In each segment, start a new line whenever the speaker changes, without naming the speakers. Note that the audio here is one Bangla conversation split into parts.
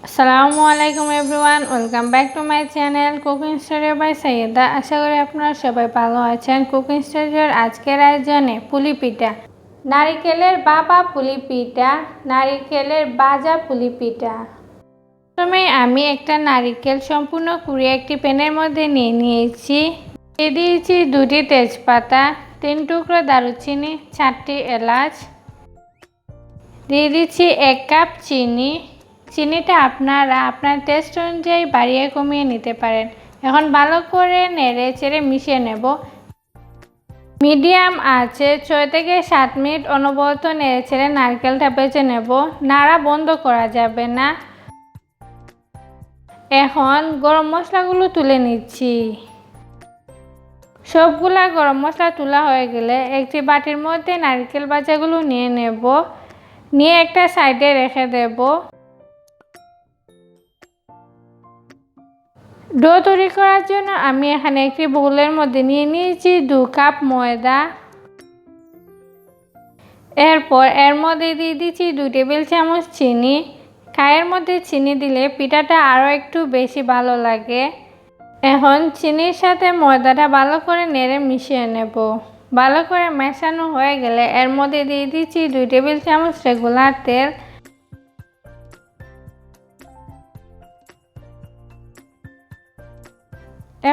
আসসালামু আলাইকুম everyone, welcome back to my channel cooking studio by Sayeda. আশা করি আপনারা সবাই ভালো আছেন। কুকিং স্টুডিওর আজকের আয়োজনে পুলি পিঠা, নারিকেলের বাবা পুলি পিঠা, নারিকেলের ভাজা পুলি পিঠা। প্রথমে আমি একটা নারিকেল সম্পূর্ণ কুড়িয়ে একটি প্যানের মধ্যে নিয়ে নিয়েছি। দিয়ে দিয়েছি 2টি তেজপাতা, 3 টুকরো দারুচিনি, 4টি এলাচ, দিয়ে দিচ্ছি 1 কাপ চিনি। চিনিটা আপনারা আপনার টেস্ট অনুযায়ী বাড়িয়ে কমিয়ে নিতে পারেন। এখন ভালো করে নেড়ে চেড়ে মিশিয়ে নেব। মিডিয়াম আছে 6 থেকে 7 মিনিট অনবরত নেড়ে চেড়ে নারকেলটা বেজে নেব। নাড়া বন্ধ করা যাবে না। এখন গরম মশলাগুলো তুলে নিচ্ছি। সবগুলা গরম মশলা তোলা হয়ে গেলে একটি বাটির মধ্যে নারকেল ভাজাগুলো নিয়ে নেব, নিয়ে একটা সাইডে রেখে দেব। ডো তৈরি করার জন্য আমি এখানে একটি বোলের মধ্যে নিয়ে নিয়েছি 2 কাপ ময়দা। এরপর এর মধ্যে দিয়ে দিচ্ছি 2 টেবিল চামচ চিনি। চায়ের মধ্যে চিনি দিলে পিঠাটা আরও একটু বেশি ভালো লাগে। এখন চিনির সাথে ময়দাটা ভালো করে নেড়ে মিশিয়ে নেব। ভালো করে মেশানো হয়ে গেলে এর মধ্যে দিয়ে দিচ্ছি 2 টেবিল চামচ রেগুলার তেল।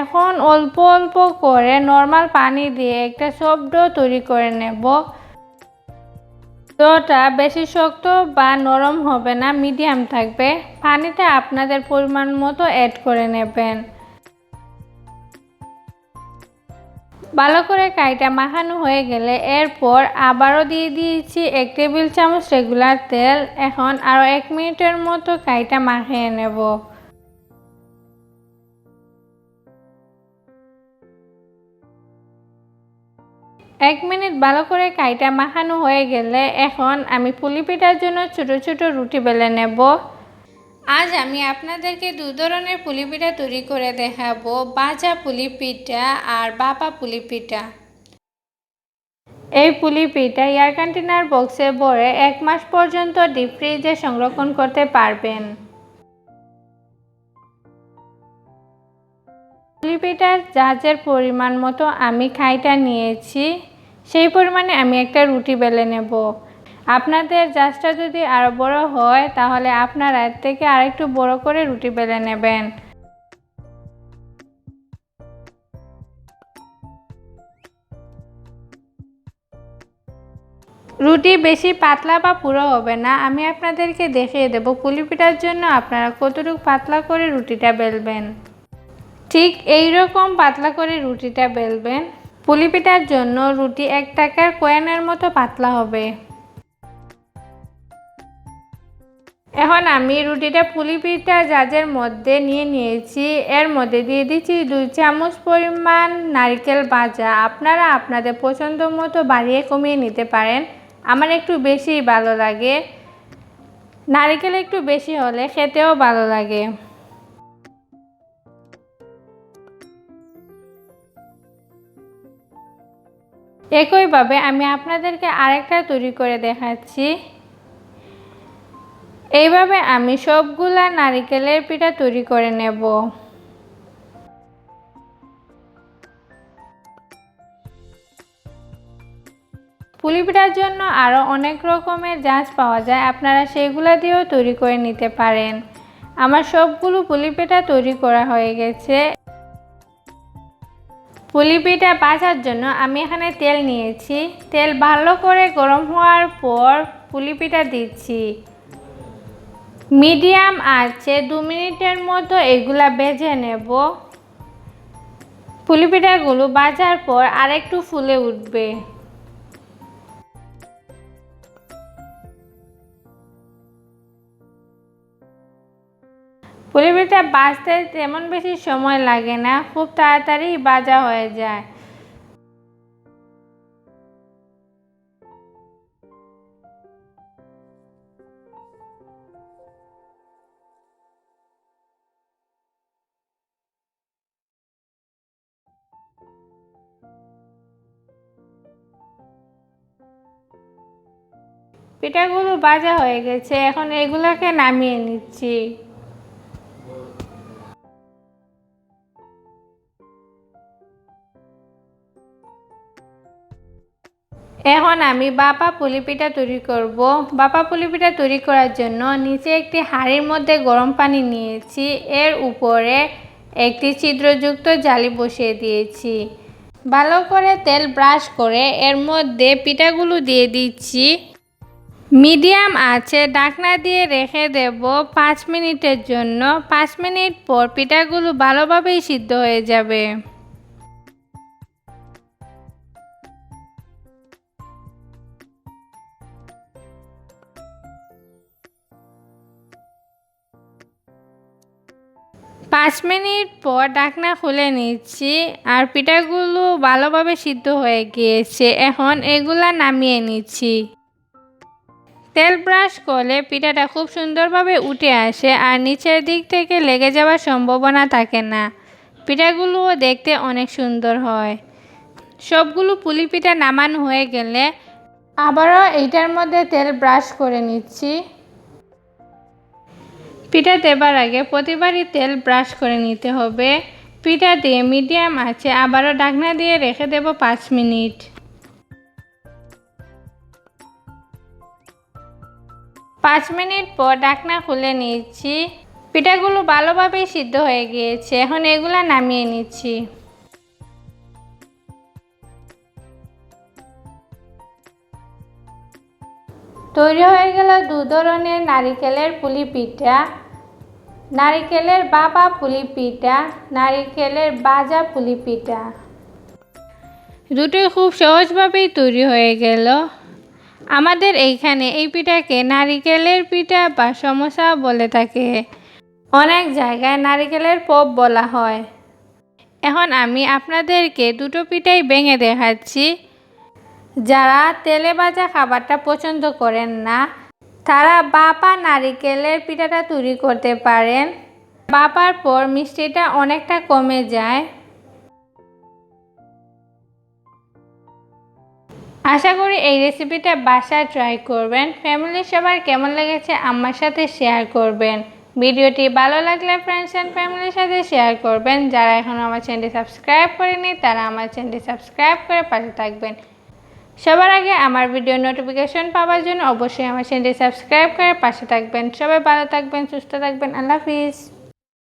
এখন অল্প অল্প করে নর্মাল পানি দিয়ে একটা সফট ডো তৈরি করে নেব। ডোটা বেশি শক্ত বা নরম হবে না, মিডিয়াম থাকবে। পানিটা আপনাদের পরিমাণ মতো অ্যাড করে নেবেন। ভালো করে কাইটা মাখানো হয়ে গেলে এরপর আবারও দিয়ে দিয়েছি 1 টেবিল চামচ রেগুলার তেল। এখন আরও 1 মিনিটের মতো কাইটা মাখিয়ে নেব। 1 মিনিট ভালো করে কাইটা মাখানো হয়ে গেলে এখন আমি পুলি পিঠার জন্য ছোট ছোট রুটি বেলে নেব। আজ আমি আপনাদেরকে 2 ধরনের পুলি পিঠা তৈরি করে দেখাবো, ভাজা পুলি পিঠা আর বাবা পুলি পিঠা। এই পুলি পিঠা এয়ার কন্টেনার বক্সে ভরে 1 মাস পর্যন্ত ডিপ ফ্রিজে সংরক্ষণ করতে পারবেন। পুলি পিঠার জাজের পরিমাণ মতো আমি খাইটা নিয়েছি, সেই পরিমাণে আমি একটা রুটি বেলে নেব। আপনাদের জাজটা যদি আরও বড় হয় তাহলে আপনারা এর থেকে আরেকটু বড় করে রুটি বেলে নেবেন। রুটি বেশি পাতলা বা পুরো হবে না। আমি আপনাদেরকে দেখিয়ে দেব পুলি পিঠার জন্য আপনারা কতটুকু পাতলা করে রুটিটা বেলবেন। ঠিক এই রকম পাতলা করে রুটিটা বেলবেন। পুলি পিঠার জন্য রুটি 1 টাকার কয়েনের মতো পাতলা হবে। এখন আমি রুটিটা পুলি পিঠা জাজের মধ্যে নিয়ে নিয়েছি। এর মধ্যে দিয়ে দিচ্ছি 2 চামচ পরিমাণ নারকেল ভাজা। আপনারা আপনাদের পছন্দ মতো বাড়িয়ে কমিয়ে নিতে পারেন। আমার একটু বেশি ভালো লাগে, নারকেল একটু বেশি হলে খেতেও ভালো লাগে। একইভাবে আমি আপনাদেরকে আরেকটা তৈরি করে দেখাচ্ছি। এইভাবে আমি সবগুলা নারকেলের পিঠা তৈরি করে নেব। পুলি পিঠার জন্য আরও অনেক রকমের জাজ পাওয়া যায়, আপনারা সেগুলো দিয়েও তৈরি করে নিতে পারেন। আমার সবগুলো পুলি পিঠা তৈরি করা হয়ে গেছে। পুলি পিঠা ভাজার জন্য আমি এখানে তেল নিয়েছি। তেল ভালো করে গরম হওয়ার পর পুলি পিঠা দিচ্ছি। মিডিয়াম আঁচে 2 মিনিটের মতো এগুলা ভেজে নেব। পুলি পিঠাগুলো ভাজার পর আরেকটু ফুলে উঠবে। পুলি পিঠা ভাজতে তেমন বেশি সময় লাগে না, খুব তাড়াতাড়ি ভাজা হয়ে যায়। পিঠাগুলো ভাজা হয়ে গেছে, এখন এগুলাকে নামিয়ে নিচ্ছি। এখন আমি বাপা পুলি পিঠা তৈরি করব। বাপা পুলি পিঠা তৈরি করার জন্য নিচে একটি হাঁড়ির মধ্যে গরম পানি নিয়েছি, এর উপরে একটি ছিদ্রযুক্ত জালি বসিয়ে দিয়েছি। ভালো করে তেল ব্রাশ করে এর মধ্যে পিঠাগুলো দিয়ে দিচ্ছি। মিডিয়াম আঁচে ঢাকনা দিয়ে রেখে দেব 5 মিনিটের জন্য। 5 মিনিট পর পিঠাগুলো ভালোভাবেই সিদ্ধ হয়ে যাবে। পাঁচ মিনিট পর ঢাকনা খুলে নিচ্ছি, আর পিঠাগুলো ভালোভাবে সিদ্ধ হয়ে গিয়েছে। এখন এগুলা নামিয়ে নিচ্ছি। তেল ব্রাশ করলে পিঠাটা খুব সুন্দরভাবে উঠে আসে আর নিচের দিক থেকে লেগে যাওয়ার সম্ভাবনা থাকে না। পিঠাগুলোও দেখতে অনেক সুন্দর হয়। সবগুলো পুলি পিঠা নামানো হয়ে গেলে আবারও এইটার মধ্যে তেল ব্রাশ করে নিচ্ছি। পিঠা দেবার আগে প্রতিবারই তেল ব্রাশ করে নিতে হবে। পিঠা দিয়ে মিডিয়াম আঁচে আবারও ঢাকনা দিয়ে রেখে দেব 5 মিনিট। 5 মিনিট পর ঢাকনা খুলে নিচ্ছি। পিঠাগুলো ভালোভাবেই সিদ্ধ হয়ে গিয়েছে। এখন এগুলা নামিয়ে নিচ্ছি। তৈরি হয়ে গেল 2 ধরনের নারিকেলের পুলি পিঠা। নারিকেলের বাবা পুলি পিঠা, নারিকেলের ভাজা পুলি পিঠা। দুটোই খুব সহজভাবেই তৈরি হয়ে গেল। আমাদের এইখানে এই পিঠাকে নারিকেলের পিঠা বা সমোসা বলে থাকে। অনেক জায়গায় নারিকেলের পপ বলা হয়। এখন আমি আপনাদেরকে দুটো পিঠাই ভেঙে দেখাচ্ছি। যারা তেলে ভাজা খাবারটা পছন্দ করেন না, তারা বাপা নারিকেলের পিঠাটা তৈরি করতে পারেন। বাপার পর মিষ্টিটা অনেকটা কমে যায়। আশা করি এই রেসিপিটা বাসায় ট্রাই করবেন। ফ্যামিলির সবার কেমন লেগেছে আমার সাথে শেয়ার করবেন। ভিডিওটি ভালো লাগলে ফ্রেন্ডস অ্যান্ড ফ্যামিলির সাথে শেয়ার করবেন। যারা এখনও আমার চ্যানেলটি সাবস্ক্রাইব করেনি তারা আমার চ্যানেলটি সাবস্ক্রাইব করে পাশে থাকবেন। সবার আগে আমার ভিডিও নোটিফিকেশন পাওয়ার জন্য অবশ্যই আমার চ্যানেলটি সাবস্ক্রাইব করে পাশে থাকবেন। সবাই ভালো থাকবেন, সুস্থ থাকবেন। আল্লাহ হাফিজ।